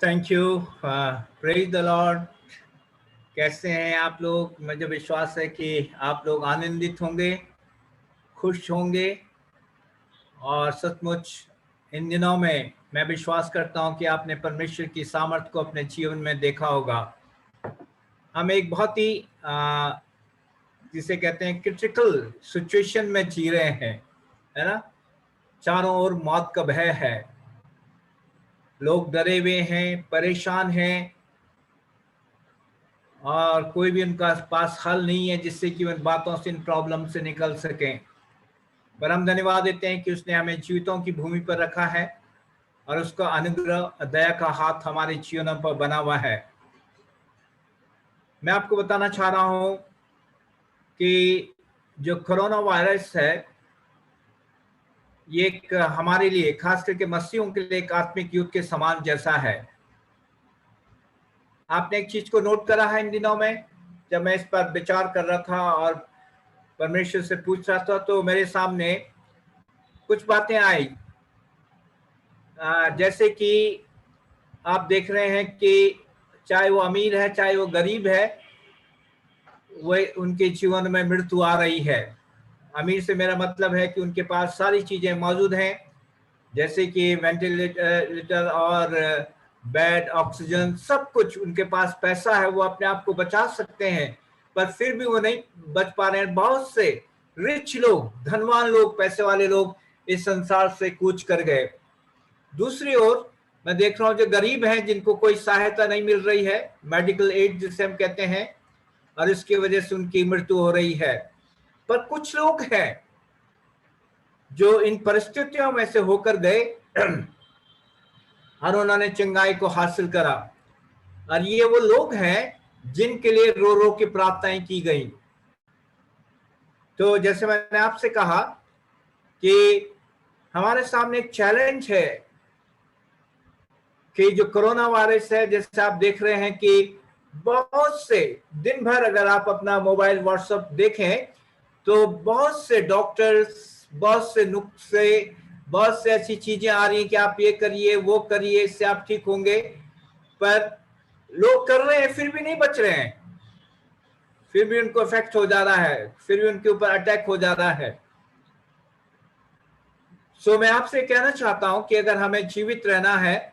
Thank you. Praise the Lord. कैसे हैं आप लोग? मुझे विश्वास है कि आप लोग आनंदित होंगे, खुश होंगे। और सचमुच इन दिनों में मैं विश्वास करता हूं कि आपने परमेश्वर की सामर्थ को अपने जीवन में देखा होगा। हम एक बहुत ही जिसे कहते हैं क्रिटिकल सिचुएशन में जी रहे हैं, है ना। चारों ओर मौत का भय है, लोग डरे हुए हैं, परेशान हैं, और कोई भी उनका पास हल नहीं है जिससे कि उन बातों से, इन प्रॉब्लम से निकल सकें। पर हम धन्यवाद देते हैं कि उसने हमें जीवितों की भूमि पर रखा है और उसका अनुग्रह, दया का हाथ हमारे जीवनों पर बना हुआ है। मैं आपको बताना चाह रहा हूं कि जो कोरोना वायरस है, ये एक हमारे लिए, खास करके मसीहों के लिए, एक आत्मिक युद्ध के समान जैसा है। आपने एक चीज को नोट करा है इन दिनों में, जब मैं इस पर विचार कर रहा था और परमेश्वर से पूछ रहा था, तो मेरे सामने कुछ बातें आई। जैसे कि आप देख रहे हैं कि चाहे वो अमीर है चाहे वो गरीब है, वह उनके जीवन में मृत्यु आ रही है। अमीर से मेरा मतलब है कि उनके पास सारी चीजें मौजूद हैं, जैसे कि वेंटिलेटर और बेड, ऑक्सीजन, सब कुछ उनके पास। पैसा है, वो अपने आप को बचा सकते हैं, पर फिर भी वो नहीं बच पा रहे हैं। बहुत से रिच लोग, धनवान लोग, पैसे वाले लोग इस संसार से कूच कर गए। दूसरी ओर मैं देख रहा हूं जो गरीब हैं, जिनको कोई सहायता नहीं मिल रही है, मेडिकल एड जिसे हम कहते हैं, और इसकी वजह से उनकी मृत्यु हो रही है। पर कुछ लोग हैं जो इन परिस्थितियों में से होकर गए और उन्होंने चंगाई को हासिल करा। और ये वो लोग हैं जिनके लिए रो रो के प्रार्थनाएं की गई। तो जैसे मैंने आपसे कहा कि हमारे सामने एक चैलेंज है कि जो कोरोना वायरस है, जैसे आप देख रहे हैं कि बहुत से, दिन भर अगर आप अपना मोबाइल, व्हाट्सएप देखें, तो बहुत से डॉक्टर्स, बहुत से नुस्खे, बहुत से ऐसी चीजें आ रही हैं कि आप ये करिए, वो करिए, इससे आप ठीक होंगे। पर लोग कर रहे हैं, फिर भी नहीं बच रहे हैं, फिर भी उनको इफेक्ट हो जा रहा है, फिर भी उनके ऊपर अटैक हो जा रहा है। सो मैं आपसे कहना चाहता हूं कि अगर हमें जीवित रहना है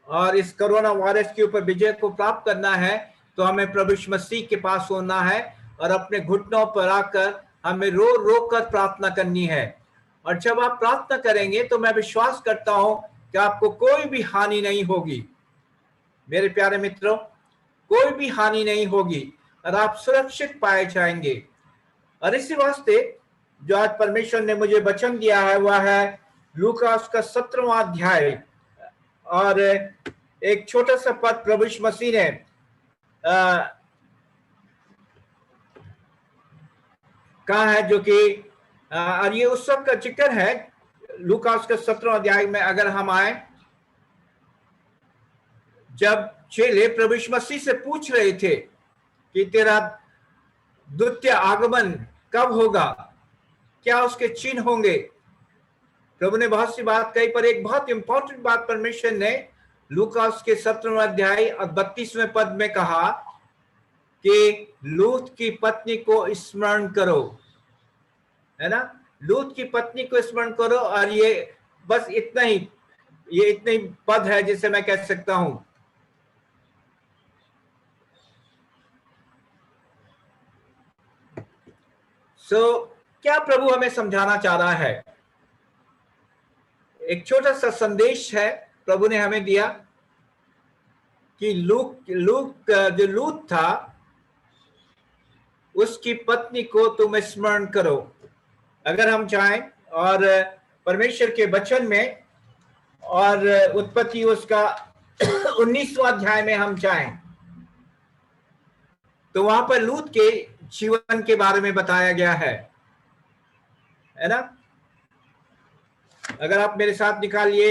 और इस कोरोना वायरस के ऊपर विजय को प्राप्त करना है, तो हमें प्रभु यीशु मसीह के पास होना है और अपने घुटनों पर आकर हमें रो रो कर प्रार्थना करनी है। और जब आप प्रार्थना करेंगे तो मैं विश्वास करता हूं कि आपको कोई भी हानि नहीं होगी। मेरे प्यारे मित्रों, कोई भी हानि नहीं होगी और आप सुरक्षित पाए जाएंगे। और इसी वास्ते जो आज परमेश्वर ने मुझे वचन दिया है, वह है लूकास का 17वां अध्याय। और एक छोटा सा पद प्रभु यीशु मसीह ने कहा है, जो कि और ये उस सब का जिक्र है लूकास का 17वां अध्याय में। अगर हम आए, जब चेले प्रभु यीशु मसीह से पूछ रहे थे कि तेरा द्वितीय आगमन कब होगा, क्या उसके चिन्ह होंगे, प्रभु ने बहुत सी बात कही, पर एक बहुत इंपॉर्टेंट बात परमेश्वर ने लूकास के 17वें अध्याय और 32वें पद में कहा कि लूत की पत्नी को स्मरण करो, है ना। लूत की पत्नी को स्मरण करो। और ये बस इतना ही, ये इतने ही पद है जिसे मैं कह सकता हूं। क्या प्रभु हमें समझाना चाह रहा है? एक छोटा सा संदेश है प्रभु ने हमें दिया कि जो लूत था, उसकी पत्नी को तुम स्मरण करो। अगर हम चाहें और परमेश्वर के वचन में और उत्पत्ति उसका 19वां अध्याय में हम चाहें, तो वहां पर लूत के जीवन के बारे में बताया गया है ना। अगर आप मेरे साथ निकालिए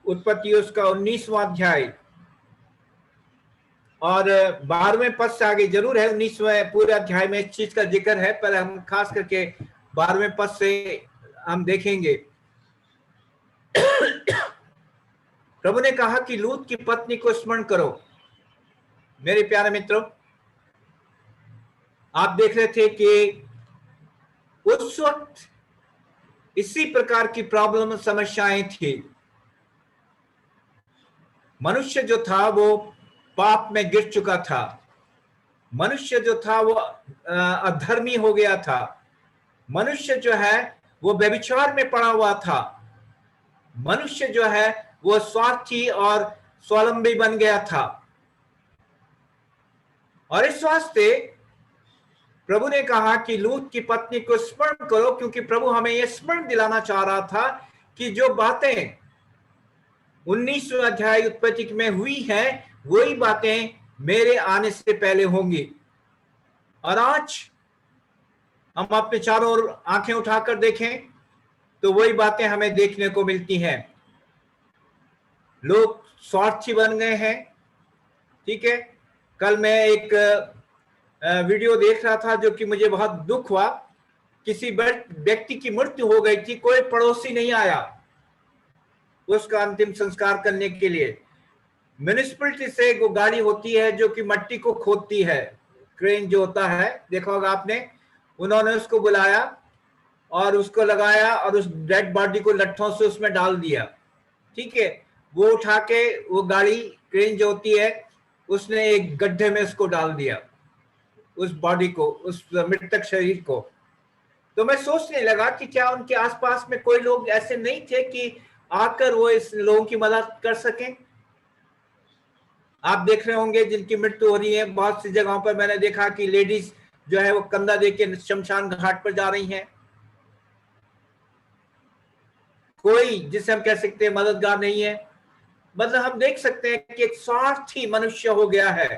उत्पत्ति उसका 19वां अध्याय और 12वें पद से आगे, जरूर है 19वें पूरे अध्याय में इस चीज का जिक्र है, पर हम खास करके 12वें पद से हम देखेंगे। प्रभु ने कहा कि लूत की पत्नी को स्मरण करो। मेरे प्यारे मित्रों, आप देख रहे थे कि उस वक्त इसी प्रकार की प्रॉब्लम, समस्याएं थी। मनुष्य जो था वो पाप में गिर चुका था। मनुष्य जो था वो अधर्मी हो गया था। मनुष्य जो है वो व्यभिचार में पड़ा हुआ था। मनुष्य जो है वो स्वार्थी और स्वावलंबी बन गया था। और इस वास्ते प्रभु ने कहा कि लूत की पत्नी को स्मरण करो, क्योंकि प्रभु हमें यह स्मरण दिलाना चाह रहा था कि जो बातें 19वें अध्याय उत्पत्ति में हुई हैं, वही बातें मेरे आने से पहले होंगी। और आज हम अपने चारों ओर आंखें उठाकर देखें तो वही बातें हमें देखने को मिलती हैं। लोग स्वार्थी बन गए हैं। ठीक है, कल मैं एक वीडियो देख रहा था जो कि मुझे बहुत दुख हुआ। किसी व्यक्ति की मृत्यु हो गई थी, कोई पड़ोसी नहीं आया उसका अंतिम संस्कार करने के लिए। म्युनिसिपैलिटी से वो गाड़ी होती है जो कि मट्टी को खोदती है, क्रेन जो होता है, देखा होगा आपने। उन्होंने उसको बुलाया और उसको लगाया और उस डेड बॉडी को लट्ठों से उसमें डाल दिया। ठीक है, वो उठा के वो गाड़ी, क्रेन जो होती है, उसने एक गड्ढे में उसको डाल दिया, उस बॉडी को, उस मृतक शरीर को। तो मैं सोचने लगा कि क्या उनके आसपास में कोई लोग ऐसे नहीं थे कि आकर वो इस लोगों की मदद कर सकें। आप देख रहे होंगे जिनकी मृत्यु हो रही है, बहुत सी जगहों पर मैंने देखा कि लेडीज जो है वो कंधा देके शमशान घाट पर जा रही हैं। कोई, जिसे हम कह सकते हैं, मददगार नहीं है। मतलब हम देख सकते हैं कि एक स्वार्थी मनुष्य हो गया है।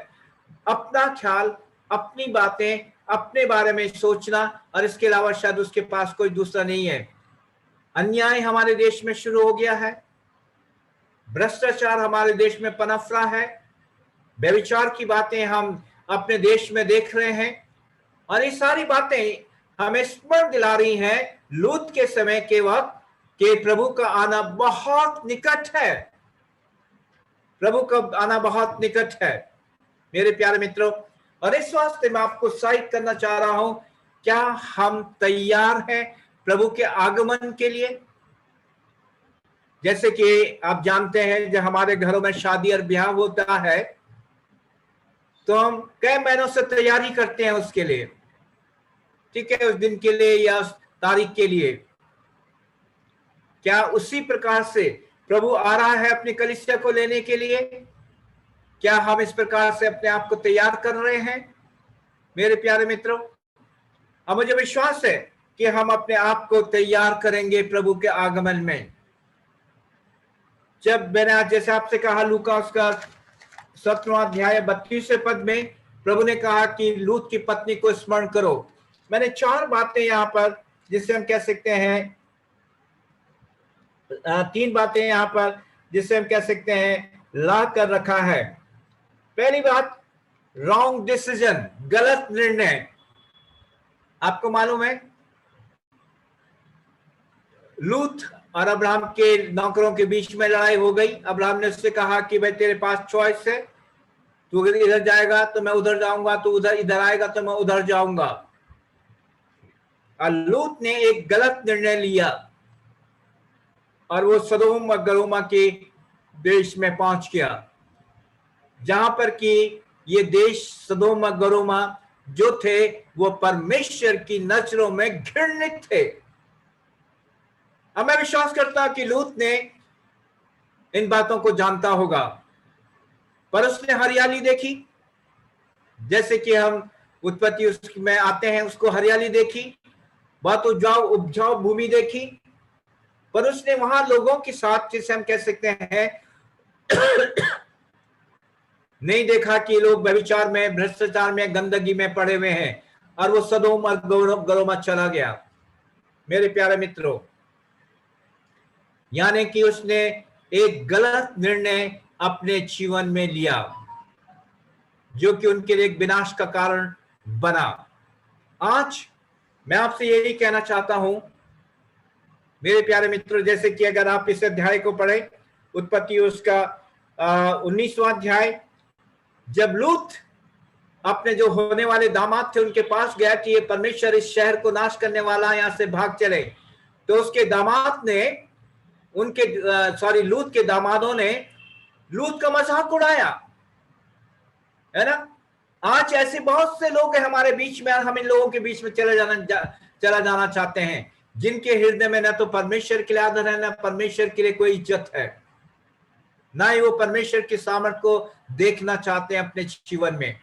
अपना ख्याल, अपनी बातें, अपने बारे में सोचना, और इसके अलावा शायद उसके पास कोई दूसरा नहीं है। अन्याय हमारे देश में शुरू हो गया है। भ्रष्टाचार हमारे देश में पनप रहा है। व्यभिचार की बातें हम अपने देश में देख रहे हैं। और ये सारी बातें हमें स्मरण दिला रही हैं लूत के समय के वक्त कि प्रभु का आना बहुत निकट है। प्रभु का आना बहुत निकट है मेरे प्यारे मित्रों। और इस वास्ते मैं आपको उत्साहित करना चाह रहा हूं, क्या हम तैयार हैं प्रभु के आगमन के लिए? जैसे कि आप जानते हैं, जब हमारे घरों में शादी और ब्याह होता है तो हम कई महीनों से तैयारी करते हैं उसके लिए। ठीक है, उस दिन के लिए या उस तारीख के लिए। क्या उसी प्रकार से प्रभु आ रहा है अपनी कलीसिया को लेने के लिए? क्या हम इस प्रकार से अपने आप को तैयार कर रहे हैं मेरे प्यारे मित्रों? अब मुझे विश्वास है कि हम अपने आप को तैयार करेंगे प्रभु के आगमन में। जब मैंने आज जैसे आपसे कहा, लूका उसका 17वां अध्याय 32वें पद में प्रभु ने कहा कि लूत की पत्नी को स्मरण करो। मैंने 4 बातें यहां पर, जिससे हम कह सकते हैं, 3 बातें यहां पर जिससे हम कह सकते हैं ला कर रखा है। पहली बात, रॉन्ग डिसीजन, गलत निर्णय। आपको मालूम है, लूत और अब्राहम के नौकरों के बीच में लड़ाई हो गई। अब्राहम ने उससे कहा कि भाई तेरे पास चॉइस है, तू अगर इधर जाएगा तो मैं उधर जाऊंगा, तू उधर इधर आएगा तो मैं उधर जाऊंगा। और लूत ने एक गलत निर्णय लिया और वो सदोम और गरोमा के देश में पहुंच गया, जहां पर कि ये देश सदोम और गरोमा जो थे वो परमेश्वर की नजरों में घृणित थे। अब मैं विश्वास करता हूं कि लूत ने इन बातों को जानता होगा, पर उसने हरियाली देखी। जैसे कि हम उत्पत्ति उसमें आते हैं, उसको हरियाली देखी, बहुत उपजाऊ भूमि देखी, पर उसने वहां लोगों के साथ, जिसे हम कह सकते हैं, नहीं देखा कि लोग व्यभिचार में, भ्रष्टाचार में, गंदगी में पड़े हुए हैं, और वो सदोम और गरोमा चला गया मेरे प्यारे मित्रों। यानी कि उसने एक गलत निर्णय अपने जीवन में लिया, जो कि उनके लिए एक विनाश का कारण बना। आज मैं आपसे यही कहना चाहता हूं मेरे प्यारे मित्रों, जैसे कि अगर आप इस अध्याय को पढ़ें उत्पत्ति उसका 19वां अध्याय, जब लूत अपने जो होने वाले दामाद थे उनके पास गया कि ये परमेश्वर इस शहर को नाश करने वाला है, यहां से भाग चले, तो उसके दामाद ने लूत के दामादों ने लूत का मजाक उड़ाया, है ना। आज ऐसे बहुत से लोग हैं हमारे बीच में, हम इन लोगों के बीच में चला जाना चाहते हैं, जिनके हृदय में न तो परमेश्वर के लिए आदर है, न परमेश्वर के लिए कोई इज्जत है, ना ही वो परमेश्वर के सामर्थ को देखना चाहते हैं अपने जीवन में।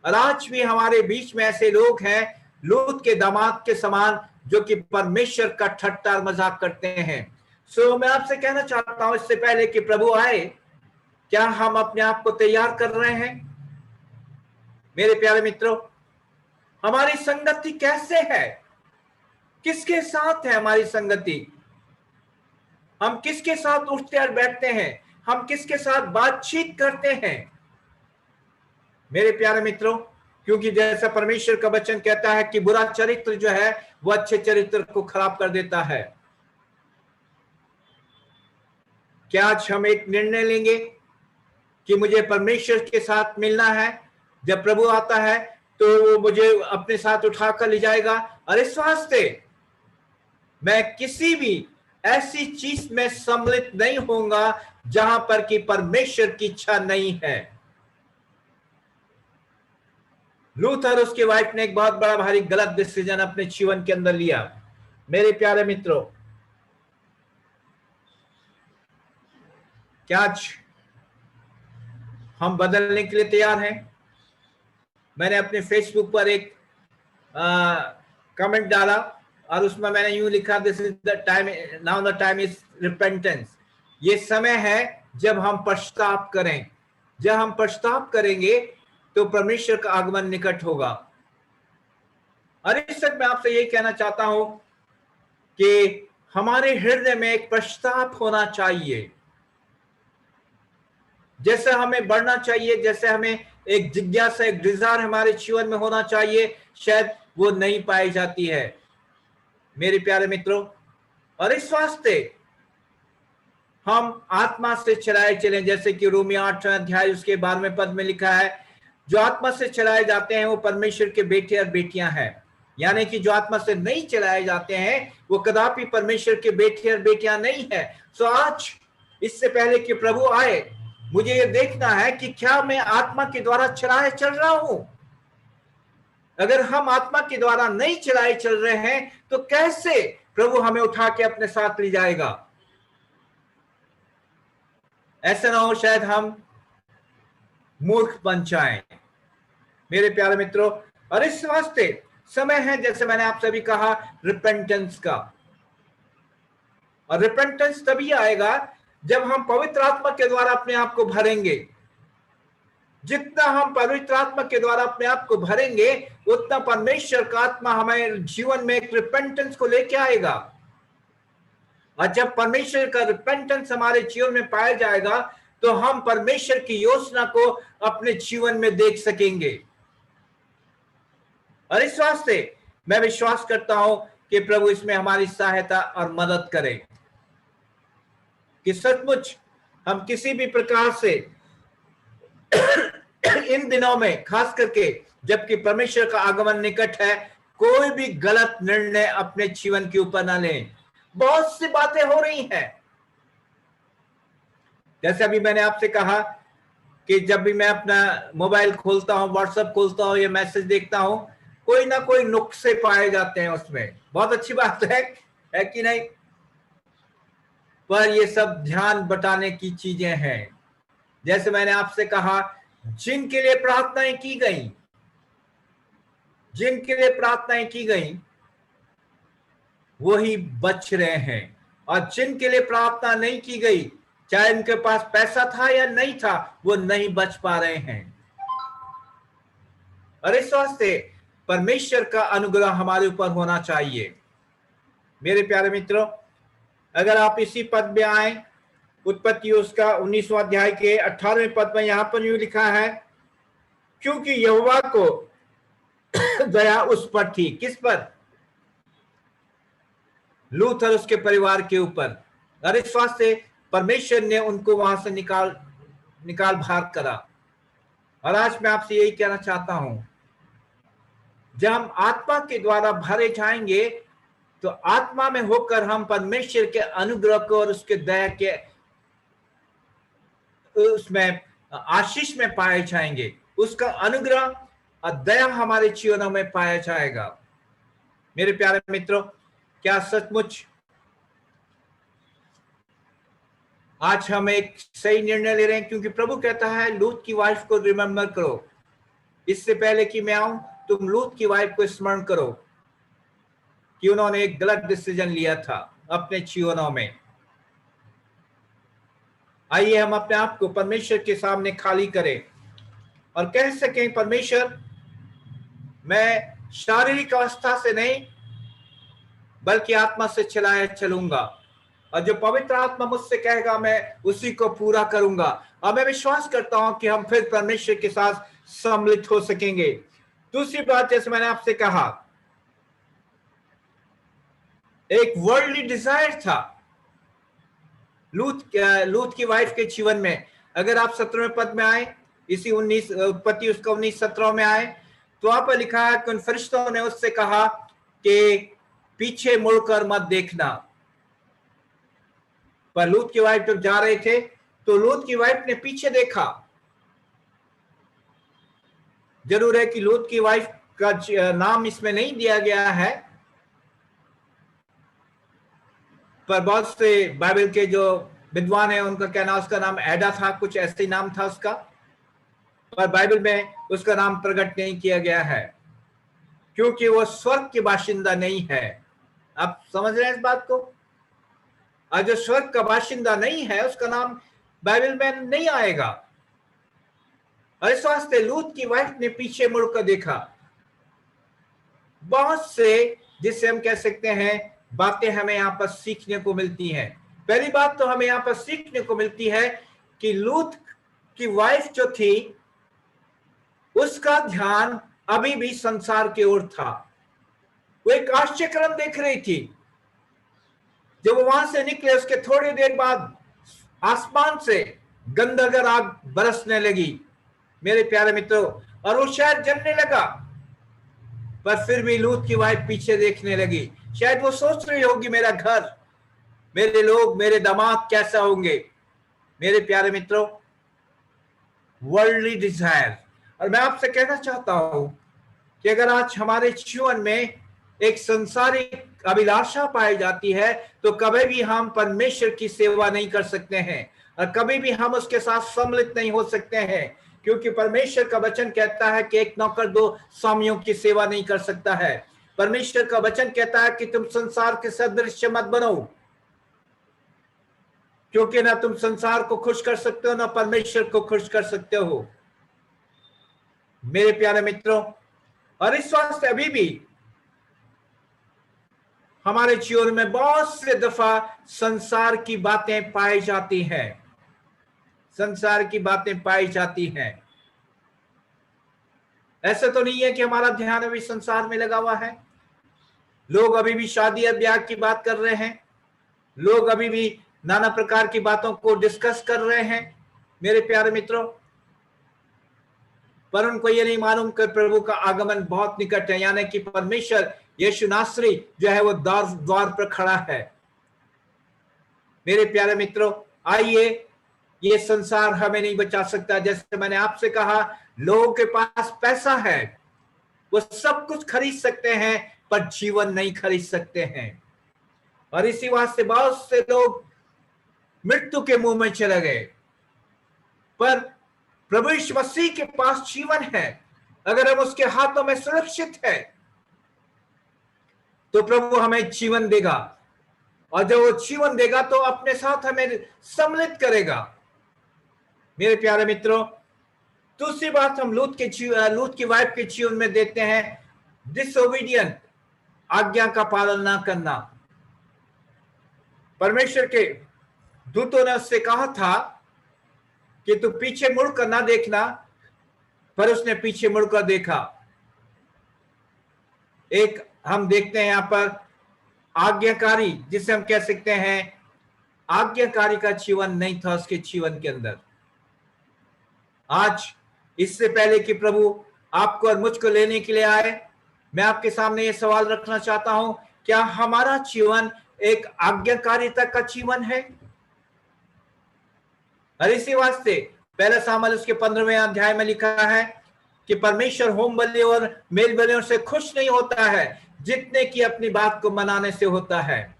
और आज भी हमारे बीच में ऐसे लोग हैं लूत के दामाद के समान, जो कि परमेश्वर का ठट्टा मजाक करते हैं। सो मैं आपसे कहना चाहता हूं, इससे पहले कि प्रभु आए, क्या हम अपने आप को तैयार कर रहे हैं? मेरे प्यारे मित्रों, हमारी संगति कैसे है? किसके साथ है हमारी संगति? हम किसके साथ उठते और बैठते हैं? हम किसके साथ बातचीत करते हैं? मेरे प्यारे मित्रों, क्योंकि जैसा परमेश्वर का वचन कहता है कि बुरा चरित्र जो है वो अच्छे चरित्र को खराब कर देता है। क्या आज हम एक निर्णय लेंगे कि मुझे परमेश्वर के साथ मिलना है, जब प्रभु आता है तो वो मुझे अपने साथ उठाकर ले जाएगा, और इस वास्ते मैं किसी भी ऐसी चीज में सम्मिलित नहीं होऊंगा जहां पर कि परमेश्वर की इच्छा नहीं है। लूत और उसकी वाइफ ने एक बहुत बड़ा भारी गलत डिसीजन अपने जीवन के अंदर लिया। मेरे प्यारे मित्रों, क्या आज हम बदलने के लिए तैयार हैं? मैंने अपने फेसबुक पर एक कमेंट डाला और उसमें मैंने यूं लिखा, this is the time, now the time is repentance. ये समय है जब हम पश्चाताप करें। जब हम पश्चाताप करेंगे तो परमेश्वर का आगमन निकट होगा। और इस वक्त मैं आपसे ये कहना चाहता हूं कि हमारे हृदय में एक पश्चाताप होना चाहिए। जैसे हमें बढ़ना चाहिए, जैसे हमें एक जिज्ञासा, एक डिजायर हमारे जीवन में होना चाहिए, शायद वो नहीं पाई जाती है मेरे प्यारे मित्रों। और इस वास्ते हम आत्मा से चलाए चलें, जैसे कि रोमियो 8वां अध्याय उसके 12वें पद में लिखा है, जो आत्मा से चलाए जाते हैं वो परमेश्वर के बेटे और बेटियां हैं। यानी कि जो आत्मा से नहीं चलाए जाते हैं वो कदापि परमेश्वर के बेटे और बेटियां नहीं है। सो आज, इससे पहले कि प्रभु आए, मुझे ये देखना है कि क्या मैं आत्मा के द्वारा चलाए चल रहा हूं। अगर हम आत्मा के द्वारा नहीं चलाए चल रहे हैं तो कैसे प्रभु हमें उठा के अपने साथ ले जाएगा? ऐसा ना हो शायद हम मूर्ख बन जाएं मेरे प्यारे मित्रों। और इस वास्ते समय है, जैसे मैंने आप सभी कहा, रिपेंटेंस का। और रिपेंटेंस तभी आएगा जब हम पवित्र आत्मा के द्वारा अपने आप को भरेंगे। जितना हम पवित्र आत्मा के द्वारा अपने आप को भरेंगे, उतना परमेश्वर का आत्मा हमारे जीवन में एक रिपेंटेंस को लेके आएगा। और जब परमेश्वर का रिपेंटेंस हमारे जीवन में पाया जाएगा तो हम परमेश्वर की योजना को अपने जीवन में देख सकेंगे। और इस वास्ते मैं विश्वास करता हूं कि प्रभु इसमें हमारी सहायता और मदद करे, कि सचमुच हम किसी भी प्रकार से इन दिनों में, खास करके जबकि परमेश्वर का आगमन निकट है, कोई भी गलत निर्णय अपने जीवन के ऊपर ना लें। बहुत सी बातें हो रही हैं, जैसे अभी मैंने आपसे कहा कि जब भी मैं अपना मोबाइल खोलता हूं, व्हाट्सएप खोलता हूं, ये मैसेज देखता हूं, कोई ना कोई नुक्से पाए जाते हैं उसमें। बहुत अच्छी बात है कि नहीं? पर ये सब ध्यान बटाने की चीजें हैं। जैसे मैंने आपसे कहा, जिनके लिए प्रार्थनाएं की गई, जिनके लिए प्रार्थनाएं की गई वही बच रहे हैं, और जिनके लिए प्रार्थना नहीं की गई, चाहे उनके पास पैसा था या नहीं था, वो नहीं बच पा रहे हैं। और इस वास्ते परमेश्वर का अनुग्रह हमारे ऊपर होना चाहिए। मेरे प्यारे मित्रों, अगर आप इसी पद में आए, उत्पत्ति उसका 19वां अध्याय के 18वें पद में, यहां पर यूं लिखा है, क्योंकि यहोवा को दया उस पर थी। किस पर? लूत और उसके परिवार के ऊपर। और इस वास्ते परमेश्वर ने उनको वहां से निकाल बाहर करा। और आज मैं आपसे यही कहना चाहता हूं, जब हम आत्मा के द्वारा भरे जाएंगे तो आत्मा में होकर हम परमेश्वर के अनुग्रह को और उसके दया के उसमें आशीष में पाए जाएंगे। उसका अनुग्रह और दया हमारे जीवनों में पाया जाएगा। मेरे प्यारे मित्रों, क्या सचमुच आज हम एक सही निर्णय ले रहे हैं? क्योंकि प्रभु कहता है लूत की वाइफ को रिमेम्बर करो, इससे पहले कि मैं आऊं तुम लूत की वाइफ को स्मरण करो कि उन्होंने एक गलत डिसीजन लिया था अपने जीवनों में। आइए हम अपने आप को परमेश्वर के सामने खाली करें और कह सकें, परमेश्वर, मैं शारीरिक अवस्था से नहीं बल्कि आत्मा से चलाया चलूंगा, और जो पवित्र आत्मा मुझसे कहेगा मैं उसी को पूरा करूंगा। और मैं विश्वास करता हूं कि हम फिर परमेश्वर के साथ सम्मिलित हो सकेंगे। दूसरी बात, जैसे मैंने आपसे कहा, एक वर्ल्डली डिजायर था लूत की वाइफ के जीवन में। अगर आप 17वें पद में आए, इसी उत्पत्ति उसका 19:17 में आए, तो वहां पर लिखा है कि उन फरिश्तों ने उससे कहा कि पीछे मुड़कर मत देखना। पर लूत की वाइफ जब जा रहे थे तो लूत की वाइफ ने पीछे देखा। जरूर है कि लूत की वाइफ का नाम इसमें नहीं दिया गया है, पर बहुत से बाइबल के जो विद्वान हैं उनका कहना उसका नाम एडा था, कुछ ऐसे ही नाम था उसका, पर बाइबल में उसका नाम प्रकट नहीं किया गया है क्योंकि वो स्वर्ग की बाशिंदा नहीं है। आप समझ रहे हैं इस बात को? और जो स्वर्ग का बाशिंदा नहीं है उसका नाम बाइबल में नहीं आएगा। और इस वास्ते लूत की वाइफ ने पीछे मुड़कर देखा। बहुत से, जिससे हम कह सकते हैं, बातें हमें यहां पर सीखने को मिलती हैं। पहली बात तो हमें यहां पर सीखने को मिलती है कि लूत की वाइफ जो थी उसका ध्यान अभी भी संसार की ओर था। वो एक आश्चर्यक्रम देख रही थी। जब वो वहां से निकले उसके थोड़ी देर बाद आसमान से गंधक आग बरसने लगी, मेरे प्यारे मित्रों, और वो शायद जलने लगा, पर फिर भी लूत की वाइफ पीछे देखने लगी। शायद वो सोच रही होगी मेरा घर, मेरे लोग, मेरे दामाद कैसा होंगे। मेरे प्यारे मित्रों, वर्ल्डली डिजायर। और मैं आपसे कहना चाहता हूं कि अगर आज हमारे जीवन में एक संसारिक अभिलाषा पाई जाती है तो कभी भी हम परमेश्वर की सेवा नहीं कर सकते हैं और कभी भी हम उसके साथ सम्मिलित नहीं हो सकते हैं, क्योंकि परमेश्वर का वचन कहता है कि एक नौकर दो स्वामियों की सेवा नहीं कर सकता है। परमेश्वर का वचन कहता है कि तुम संसार के सदृश्य मत बनो, क्योंकि ना तुम संसार को खुश कर सकते हो ना परमेश्वर को खुश कर सकते हो। मेरे प्यारे मित्रों, और इस वास्ते अभी भी हमारे जीवन में बहुत से दफा संसार की बातें पाई जाती हैं, संसार की बातें पाई जाती हैं। ऐसा तो नहीं है कि हमारा ध्यान अभी संसार में लगा हुआ है। लोग अभी भी शादी और ब्याह की बात कर रहे हैं, लोग अभी भी नाना प्रकार की बातों को डिस्कस कर रहे हैं, मेरे प्यारे मित्रों, पर उनको ये नहीं मालूम कि प्रभु का आगमन बहुत निकट है, यानी कि परमेश्वर यीशु नासरी जो है वो द्वार पर खड़ा है। मेरे प्यारे मित्रों, आइए, ये संसार हमें नहीं बचा सकता। जैसे मैंने आपसे कहा, लोगों के पास पैसा है, वो सब कुछ खरीद सकते हैं, पर जीवन नहीं खरीद सकते हैं। और इसी वास्ते बहुत से लोग मृत्यु के मुंह में चले गए। पर प्रभु यीशु मसीह के पास जीवन है। अगर हम उसके हाथों में सुरक्षित है तो प्रभु हमें जीवन देगा, और जब वो जीवन देगा तो अपने साथ हमें सम्मिलित करेगा। मेरे प्यारे मित्रों, दूसरी बात हम लूत की वाइफ के जीवन में देते हैं, डिसोबीडियंट, आज्ञा का पालन ना करना। परमेश्वर के दूतों ने उससे कहा था कि तू पीछे मुड़कर ना देखना, पर उसने पीछे मुड़कर देखा। एक हम देखते हैं यहां पर आज्ञाकारी, जिसे हम कह सकते हैं आज्ञाकारी का जीवन नहीं था उसके जीवन के अंदर। आज इससे पहले कि प्रभु आपको और मुझको लेने के लिए आए, मैं आपके सामने ये सवाल रखना चाहता हूं, क्या हमारा जीवन एक आज्ञाकारिता का जीवन है? और इसी वास्ते पहला सामुएल उसके 15वें अध्याय में लिखा है कि परमेश्वर होम बलि और मेल बलियों से खुश नहीं होता है जितने की अपनी बात को मनाने से होता है।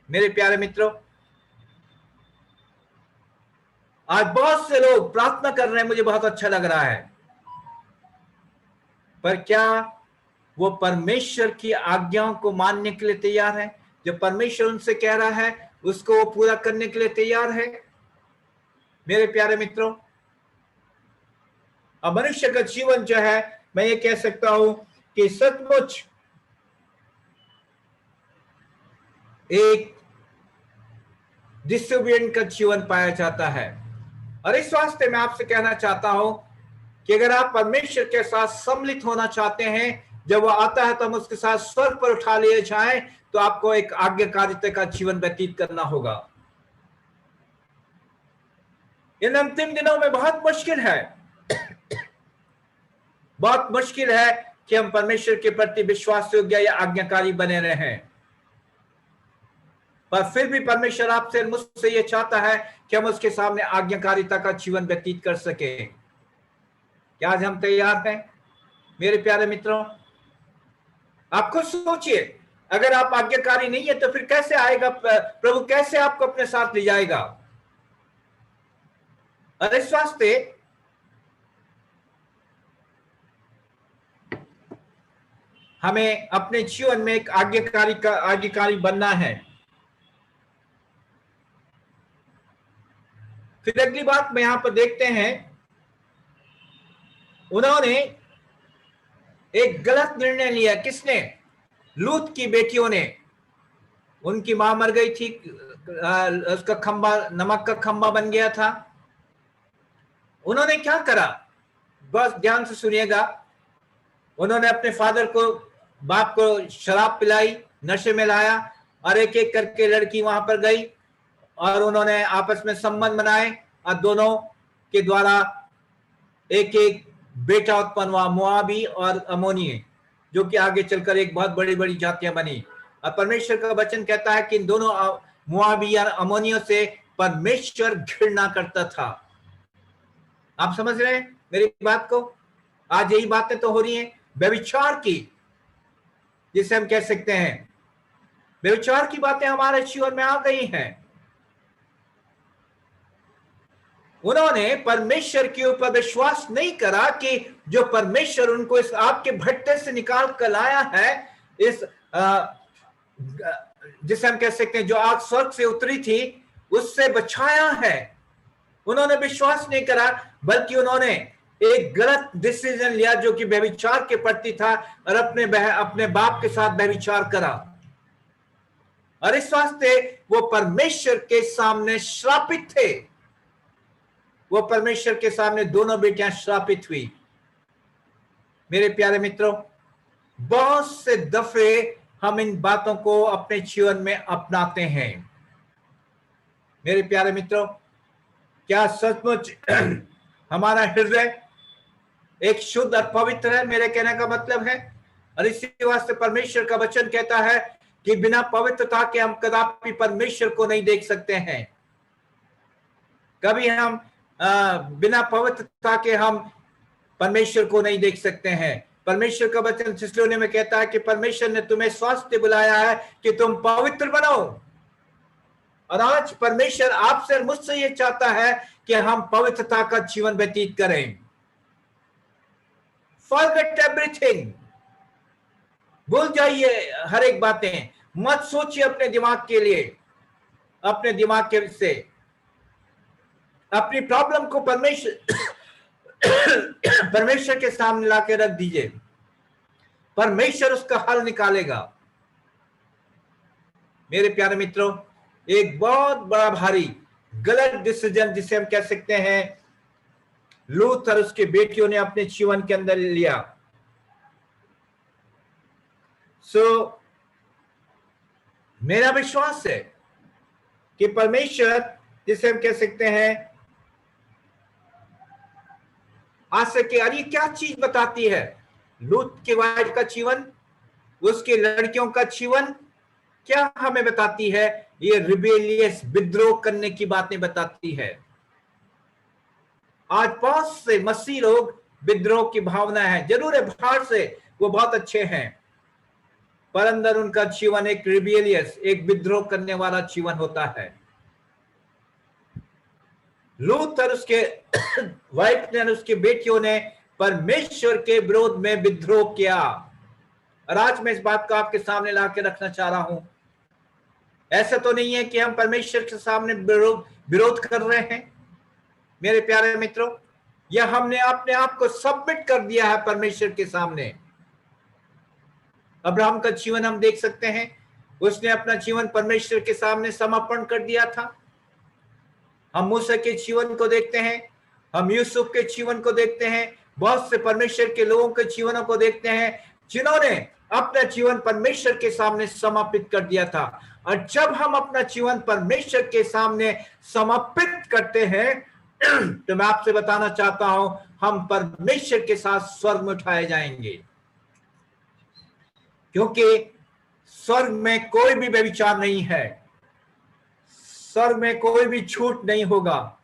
मेरे प्यारे मित्रों, आज बहुत से लोग प्रार्थना कर रहे हैं, मुझे बहुत अच्छा लग रहा है, पर क्या वो परमेश्वर की आज्ञाओं को मानने के लिए तैयार है? जो परमेश्वर उनसे कह रहा है उसको वो पूरा करने के लिए तैयार है? मेरे प्यारे मित्रों, अब मनुष्य का जीवन जो है, मैं ये कह सकता हूं कि सचमुच एक डिसोबिडिएंट का जीवन पाया जाता है। और इस वास्ते मैं आपसे कहना चाहता हूं कि अगर आप परमेश्वर के साथ सम्मिलित होना चाहते हैं, जब वो आता है तो हम उसके साथ स्वर्ग पर उठा लिए जाएं, तो आपको एक आज्ञाकारिता का जीवन व्यतीत करना होगा। इन अंतिम दिनों में बहुत मुश्किल है, बहुत मुश्किल है कि हम परमेश्वर के प्रति विश्वास योग्य या आज्ञाकारी बने रहें। पर फिर भी परमेश्वर आपसे मुझसे ये चाहता है कि हम उसके सामने आज्ञाकारिता का जीवन व्यतीत कर सके। क्या आज हम तैयार हैं? मेरे प्यारे मित्रों, आप खुद सोचिए, अगर आप आज्ञाकारी नहीं है तो फिर कैसे आएगा प्रभु? कैसे आपको अपने साथ ले जाएगा? और इस वास्ते हमें अपने जीवन में एक आज्ञाकारी बनना है। फिर अगली बात में यहां पर देखते हैं, उन्होंने एक गलत निर्णय लिया। किसने? लूत की बेटियों ने। उनकी मां मर गई थी, उसका खंबा, नमक का खंबा बन गया था। उन्होंने क्या करा? बस ध्यान से सुनिएगा। उन्होंने अपने फादर को, बाप को शराब पिलाई, नशे में लाया, और एक एक करके लड़की वहां पर गई और उन्होंने आपस में संबंध बनाए और दोनों के द्वारा एक एक बेटा उत्पन्न हुआ, मोआबी और अमोनी, जो कि आगे चलकर एक बहुत बड़ी बड़ी जातियां बनी। और परमेश्वर का वचन कहता है कि इन दोनों मोआबी और अमोनियों से परमेश्वर घृणा करता था। आप समझ रहे हैं मेरी बात को? आज यही बातें तो हो रही हैं व्यभिचार की, जिसे हम कह सकते हैं व्यभिचार की बातें हमारे जीवन में आ गई हैं। उन्होंने परमेश्वर के ऊपर विश्वास नहीं करा कि जो परमेश्वर उनको इस आग के भट्टे से निकाल कर लाया है, इस जिसे हम कह सकते हैं जो आग स्वर्ग से उतरी थी, उससे बचाया है। उन्होंने विश्वास नहीं करा, बल्कि उन्होंने एक गलत डिसीजन लिया जो कि व्यभिचार के प्रति था, और अपने बाप के साथ व्यभिचार करा। और इस वास्ते वो परमेश्वर के सामने श्रापित थे। वो परमेश्वर के सामने दोनों बेटियां श्रापित हुई। मेरे प्यारे मित्रों, बहुत से दफे हम इन बातों को अपने जीवन में अपनाते हैं। मेरे प्यारे मित्रों, क्या सचमुच हमारा हृदय एक शुद्ध और पवित्र है? मेरे कहने का मतलब है, और इसी वास्ते परमेश्वर का वचन कहता है कि बिना पवित्रता के हम कदापि परमेश्वर को नहीं देख सकते हैं। कभी हम बिना पवित्रता के हम परमेश्वर को नहीं देख सकते हैं। परमेश्वर का वचन थिस्सलुनीय में कहता है कि परमेश्वर ने तुम्हें स्वास्थ्य बुलाया है कि तुम पवित्र बनो। और आज परमेश्वर आपसे और मुझसे ये चाहता है कि हम पवित्रता का जीवन व्यतीत करें। फॉरगेट एवरीथिंग, भूल जाइए हर एक बातें, मत सोचिए अपने दिमाग के लिए, अपने दिमाग के से अपनी प्रॉब्लम को परमेश्वर के सामने लाके रख दीजिए। परमेश्वर उसका हल निकालेगा। मेरे प्यारे मित्रों, एक बहुत बड़ा भारी गलत डिसीजन, जिसे हम कह सकते हैं, लूत और उसके बेटियों ने अपने जीवन के अंदर लिया। मेरा विश्वास है कि परमेश्वर, जिसे हम कह सकते हैं आज से कि अरे क्या चीज बताती है, लूत के वाइफ का जीवन, उसके लड़कियों का जीवन क्या हमें बताती है? ये रिबेलियस, विद्रोह करने की बातें बताती है। आज बहुत से मसीह लोग विद्रोह की भावना है, जरूर है बाहर से वो बहुत अच्छे हैं, पर अंदर उनका जीवन एक रिबेलियस, एक विद्रोह करने वाला जीवन होता है। लूत और उसके वाइफ ने, उसके बेटियों ने परमेश्वर के विरोध में विद्रोह किया। और आज मैं इस बात को आपके सामने ला के रखना चाह रहा हूं, ऐसा तो नहीं है कि हम परमेश्वर के सामने विरोध कर रहे हैं मेरे प्यारे मित्रों, या हमने अपने आप को सबमिट कर दिया है परमेश्वर के सामने। अब्राहम का जीवन हम देख सकते हैं, उसने अपना जीवन परमेश्वर के सामने समर्पण कर दिया था। हम मूसा के जीवन को देखते हैं, हम यूसुफ के जीवन को देखते हैं, बहुत से परमेश्वर के लोगों के जीवनों को देखते हैं जिन्होंने अपना जीवन परमेश्वर के सामने समर्पित कर दिया था। और जब हम अपना जीवन परमेश्वर के सामने समर्पित करते हैं तो मैं आपसे बताना चाहता हूं, हम परमेश्वर के साथ स्वर्ग में उठाए जाएंगे, क्योंकि स्वर्ग में कोई भी व्यभिचार नहीं है, स्वर्ग में कोई भी झूठ नहीं होगा,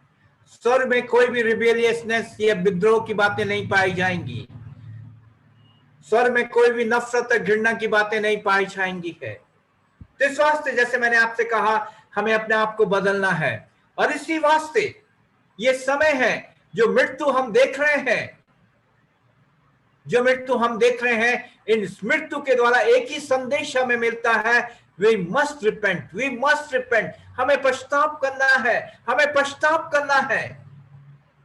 स्वर्ग में कोई भी रिबेलियसनेस या विद्रोह की बातें नहीं पाई जाएंगी, स्वर्ग में कोई भी नफरत और घृणा की बातें नहीं पाई जाएंगी है। तो इस वास्ते, जैसे मैंने आपसे कहा, हमें अपने आप को बदलना है। और इसी वास्ते ये समय है, जो मृत्यु हम देख रहे हैं, जो मृत्यु हम देख रहे हैं, इन मृत्यु के द्वारा एक ही संदेश हमें मिलता है, we must repent, we must repent. हमें पश्चाताप करना है, हमें पश्चाताप करना है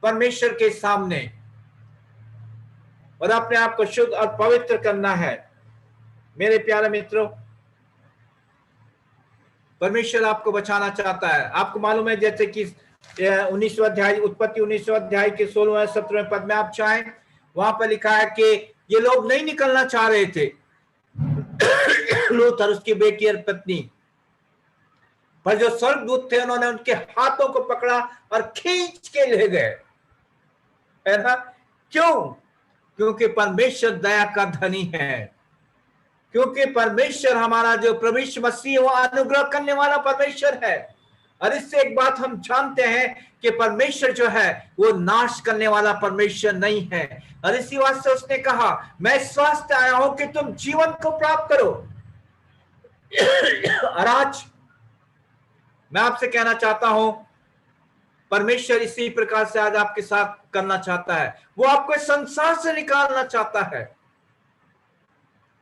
परमेश्वर के सामने, और अपने आप को शुद्ध और पवित्र करना है। मेरे प्यारे मित्रों, परमेश्वर आपको बचाना चाहता है। आपको मालूम है, जैसे कि 19वां अध्याय, उत्पत्ति 19वां अध्याय के 16वें 17वें पद में आप चाहें, वहां पर लिखा है कि ये लोग नहीं निकलना चाह रहे थे, लूत और उसकी बेटी और पत्नी, पर जो स्वर्गदूत थे उन्होंने उनके हाथों को पकड़ा और खींच के ले गए, है ना? क्यों? क्योंकि परमेश्वर दया का धनी है, क्योंकि परमेश्वर हमारा जो प्रभु यीशु मसीह, वो अनुग्रह करने वाला परमेश्वर है। और इससे एक बात हम जानते हैं कि परमेश्वर जो है वो नाश करने वाला परमेश्वर नहीं है। और इसी वास्ते उसने कहा, मैं इस वास्ते आया हूं कि तुम जीवन को प्राप्त करो। और आज मैं आपसे कहना चाहता हूं, परमेश्वर इसी प्रकार से आज आपके साथ करना चाहता है। वो आपको संसार से निकालना चाहता है,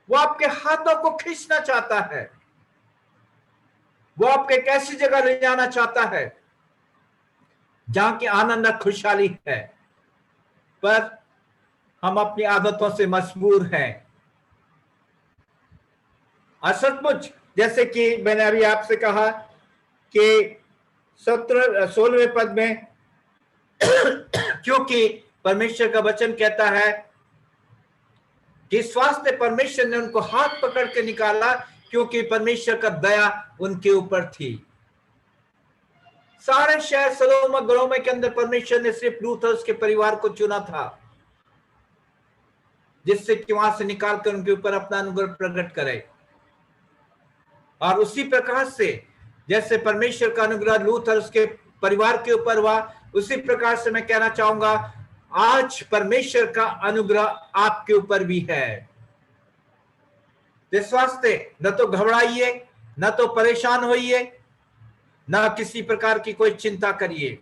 वो आपके हाथों को खींचना चाहता है, वो आपके एक ऐसी जगह ले जाना चाहता है जहां की आनंद और खुशहाली है। पर हम अपनी आदतों से मजबूर हैं। असचमुच, जैसे कि मैंने अभी आपसे कहा कि 16वें पद में, क्योंकि परमेश्वर का वचन कहता है कि स्वास्थ्य परमेश्वर ने उनको हाथ पकड़ के निकाला, क्योंकि परमेश्वर का दया उनके ऊपर थी। सारे शहर सदोम और गमोरा के अंदर परमेश्वर ने सिर्फ लूत और उसके परिवार को चुना था, जिससे कि वहां से निकालकर उनके ऊपर अपना अनुग्रह प्रकट करे। और उसी प्रकार से जैसे परमेश्वर का अनुग्रह लूत और उसके परिवार के ऊपर हुआ, उसी प्रकार से मैं कहना चाहूंगा, आज परमेश्वर का अनुग्रह आपके ऊपर भी है। इस वास्ते न तो घबराइए, न तो परेशान होइए, न किसी प्रकार की कोई चिंता करिए।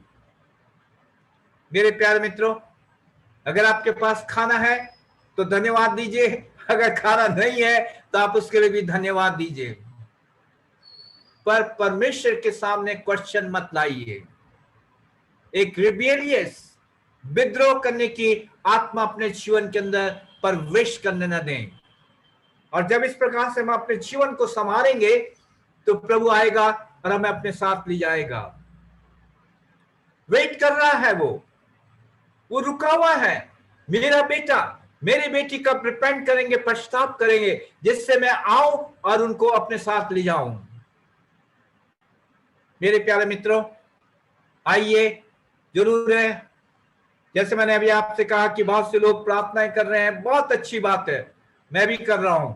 मेरे प्यारे मित्रों, अगर आपके पास खाना है तो धन्यवाद दीजिए, अगर खाना नहीं है तो आप उसके लिए भी धन्यवाद दीजिए, पर परमेश्वर के सामने क्वेश्चन मत लाइए। एक रिबेलियस, विद्रोह करने की आत्मा अपने जीवन के अंदर प्रवेश करने न दें। और जब इस प्रकार से हम अपने जीवन को संभालेंगे तो प्रभु आएगा और हमें अपने साथ ले जाएगा। वेट कर रहा है, वो रुका हुआ है। मेरा बेटा, मेरी बेटी कब रिपेंट करेंगे, पश्चाताप करेंगे, जिससे मैं आऊं और उनको अपने साथ ले जाऊं। मेरे प्यारे मित्रों, आइए, जरूर है, जैसे मैंने अभी आपसे कहा कि बहुत से लोग प्रार्थनाएं कर रहे हैं, बहुत अच्छी बात है, मैं भी कर रहा हूं,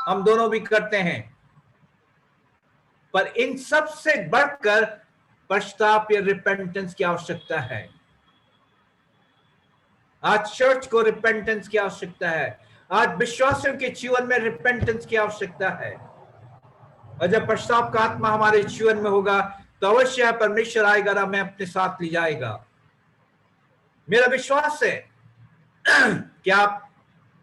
हम दोनों भी करते हैं, पर इन सब से बढ़कर पश्चाताप या रिपेंटेंस की आवश्यकता है। आज चर्च को रिपेंटेंस की आवश्यकता है, आज विश्वासियों के जीवन में रिपेंटेंस की आवश्यकता है, और जब पश्चाताप का आत्मा हमारे जीवन में होगा तो अवश्य परमेश्वर आएगा और हमें अपने साथ ले जाएगा। मेरा विश्वास है कि आप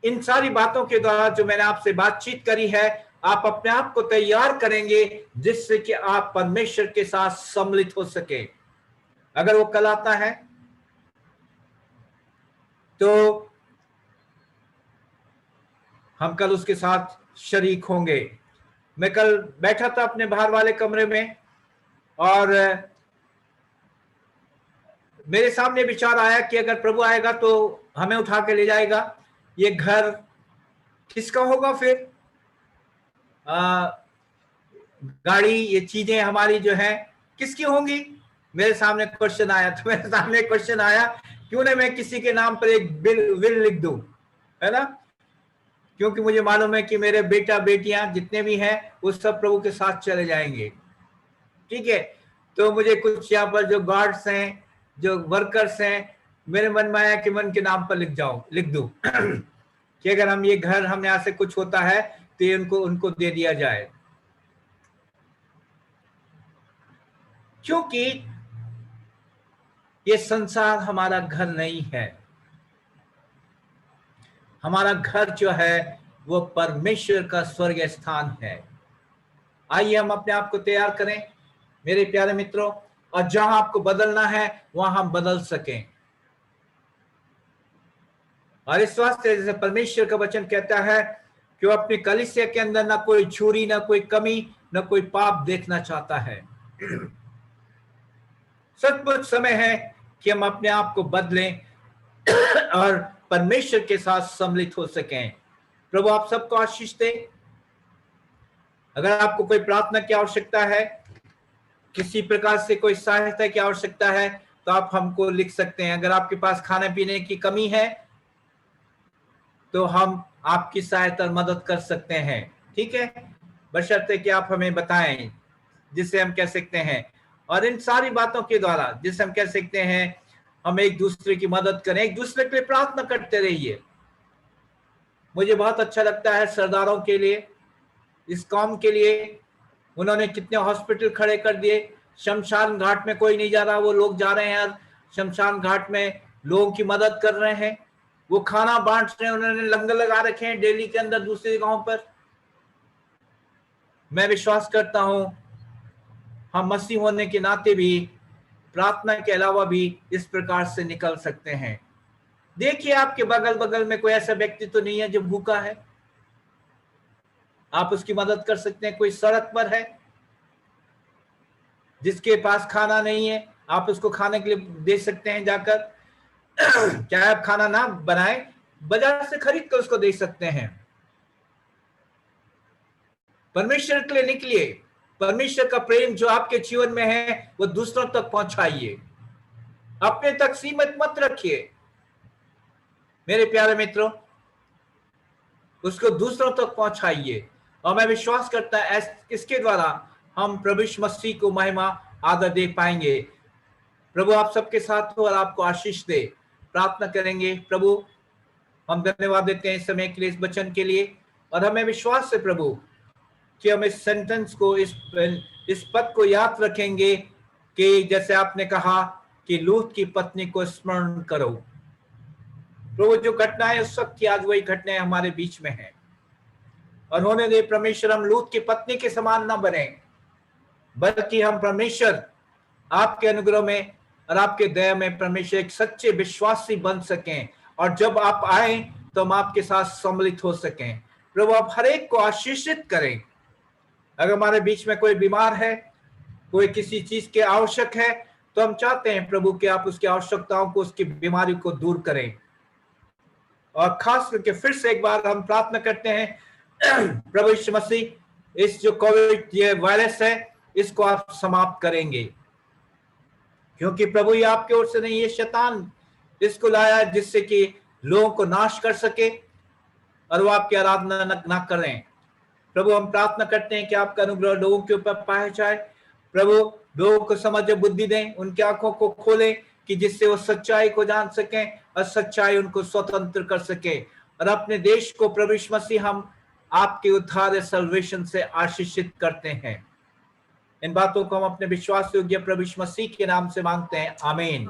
इन सारी बातों के द्वारा जो मैंने आपसे बातचीत करी है, आप अपने आप को तैयार करेंगे जिससे कि आप परमेश्वर के साथ सम्मिलित हो सके। अगर वो कल आता है तो हम कल उसके साथ शरीक होंगे। मैं कल बैठा था अपने बाहर वाले कमरे में और मेरे सामने विचार आया कि अगर प्रभु आएगा तो हमें उठा के ले जाएगा, ये घर किसका होगा फिर? गाड़ी, ये चीजें हमारी जो है किसकी होंगी? मेरे सामने क्वेश्चन आया, तो मेरे सामने क्वेश्चन आया, क्यों ना मैं किसी के नाम पर एक विल लिख दूं, है ना? क्योंकि मुझे मालूम है कि मेरे बेटा बेटियां जितने भी हैं वो सब प्रभु के साथ चले जाएंगे, ठीक है? तो मुझे कुछ यहाँ पर जो गार्ड्स हैं, जो वर्कर्स हैं, मेरे मन में आया कि मैं उनके नाम पर लिख दूं कि अगर हम ये घर, हम यहाँ से कुछ होता है तो ये उनको दे दिया जाए, क्योंकि ये संसार हमारा घर नहीं है। हमारा घर जो है वो परमेश्वर का स्वर्ग स्थान है। आइए हम अपने आप को तैयार करें मेरे प्यारे मित्रों, और जहां आपको बदलना है वहां हम बदल सकें। और इस वास्ते जैसे परमेश्वर का वचन कहता है कि वो अपनी कलीसिया के अंदर ना कोई चोरी, ना कोई कमी, ना कोई पाप देखना चाहता है। सचमुच समय है कि हम अपने आप को बदलें और परमेश्वर के साथ सम्मिलित हो सकें। प्रभु आप सबको आशीष दे। अगर आपको कोई प्रार्थना की आवश्यकता है, किसी प्रकार से कोई सहायता की आवश्यकता है, तो आप हमको लिख सकते हैं। अगर आपके पास खाने पीने की कमी है तो हम आपकी सहायता और मदद कर सकते हैं, ठीक है? बशर्ते कि आप हमें बताएं, जिससे हम कह सकते हैं। और इन सारी बातों के द्वारा जिससे हम कह सकते हैं, हम एक दूसरे की मदद करें, एक दूसरे के लिए प्रार्थना करते रहिए। मुझे बहुत अच्छा लगता है सरदारों के लिए, इस कौम के लिए उन्होंने कितने हॉस्पिटल खड़े कर दिए। शमशान घाट में कोई नहीं जा रहा, वो लोग जा रहे हैं, शमशान घाट में लोगों की मदद कर रहे हैं, वो खाना बांट रहे हैं, उन्होंने लंगर लगा रखे हैं दिल्ली के अंदर, दूसरे गांव पर। मैं विश्वास करता हूं हम मसीह होने के नाते भी प्रार्थना के अलावा भी इस प्रकार से निकल सकते हैं। देखिए आपके बगल बगल में कोई ऐसा व्यक्ति तो नहीं है जो भूखा है, आप उसकी मदद कर सकते हैं। कोई सड़क पर है जिसके पास खाना नहीं है, आप उसको खाने के लिए दे सकते हैं जाकर। चाहे आप खाना ना बनाए, बाजार से खरीद कर उसको दे सकते हैं। परमेश्वर के लिए निकलिए, परमेश्वर का प्रेम जो आपके जीवन में है वो दूसरों तक पहुंचाइए, अपने तक सीमित मत रखिए मेरे प्यारे मित्रों, उसको दूसरों तक पहुंचाइए। और मैं विश्वास करता है इसके द्वारा हम प्रभु यीशु मसीह को महिमा आदर दे पाएंगे। प्रभु आप सबके साथ हो और आपको आशीष दे। प्रार्थना करेंगे। प्रभु हम धन्यवाद देते हैं इस समय के लिए, इस वचन के लिए, और हमें विश्वास है प्रभु कि हम इस सेंटेंस को, इस पद को याद रखेंगे कि जैसे आपने कहा कि लूत की पत्नी को स्मरण करो। प्रभु जो घटनाएं उस वक्त की आज वही घटनाएं हमारे बीच में हैं, और होने दे परमेश्वर हम लूत की पत्नी के समान न बने, बल्कि हम परमेश्वर आपके अनुग्रह में और आपके दया में परमेश्वर एक सच्चे विश्वासी बन सकें, और जब आप आए तो हम आपके साथ सम्मिलित हो सकें। प्रभु आप हर एक को आशीषित करें। अगर हमारे बीच में कोई बीमार है, कोई किसी चीज के आवश्यक है, तो हम चाहते हैं प्रभु कि आप उसकी आवश्यकताओं को, उसकी बीमारी को दूर करें। और खास करके फिर से एक बार हम प्रार्थना करते हैं प्रभु यीशु मसीह, इस जो कोविड ये वायरस है इसको आप समाप्त करेंगे, क्योंकि प्रभु ये आपकी ओर से नहीं, ये शैतान इसको लाया जिससे कि लोगों को नाश कर सके और वो आपकी आराधना ना करें। प्रभु हम प्रार्थना करते हैं कि आपका अनुग्रह लोगों के ऊपर पाया जाए। प्रभु लोगों को समझ और बुद्धि दें, उनकी आंखों को खोलें कि जिससे वो सच्चाई को जान सकें और सच्चाई उनको स्वतंत्र कर सके। और अपने देश को प्रभु यीशु मसीह हम आपके उद्धार सल्वेशन से आशीषित करते हैं। इन बातों को हम अपने विश्वास योग्य प्रभु यीशु मसीह के नाम से मांगते हैं, आमीन।